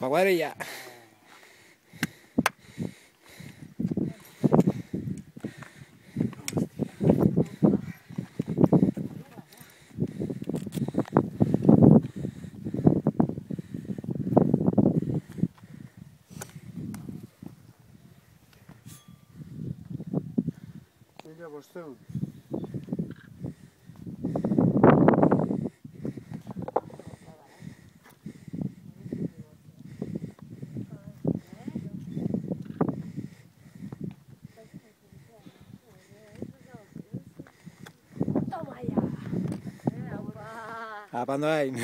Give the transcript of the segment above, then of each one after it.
Pa cuadrilla. Mila bosteun. Toma ya. Apando hain.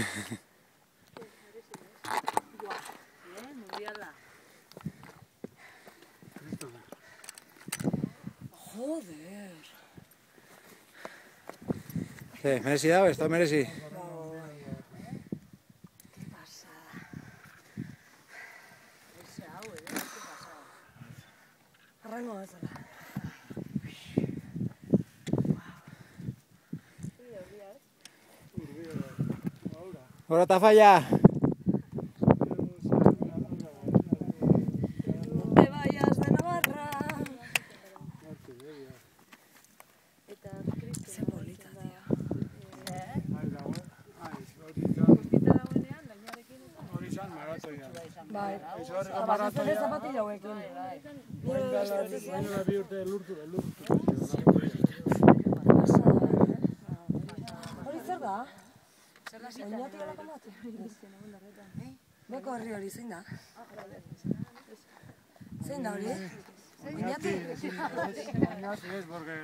Joder. Merezi dago, ez da merezi. Qué pasada. Arrango bezala. Hora eta falla. No te vayas de Navarra. Ze polita, tío. Hori izan maratoia. Bai. Zapatilla zapatilla hauekin. Baina bi urte lurtu. Hori zer da? Oinati alako bat? Beko herri hori zein da? Zein da hori? Oinati? Oinati ez, porque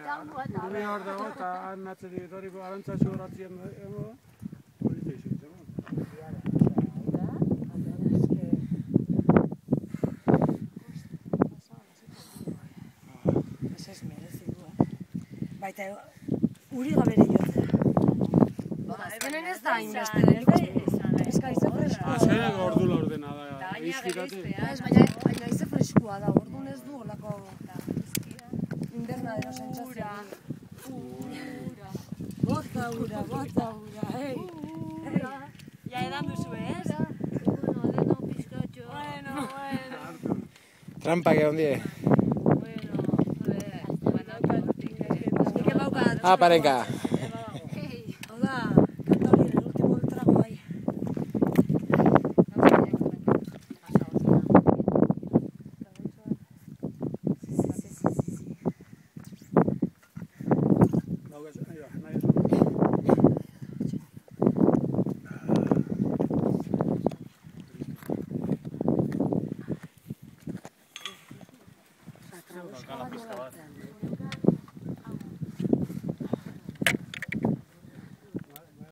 urri hor dago eta han atzeri etorriko arantzatxu horatzien dago. Polita izan, zego? Ez merezi du, Baita, uri gabere jotzea. Azkenen ez da hainbeste denik eska ize freskoa. Azkenak ordu laurdena da. Baina ize freskoa da, orduan ez du olako invernadero sentsazioa. Bota ura, hei. Ja edan duzu, ez? Bueno, pizkatxo. Bueno. Trampak egon die. Nik emaukat. Parenka. Hau da, kanta hori el último trago bai.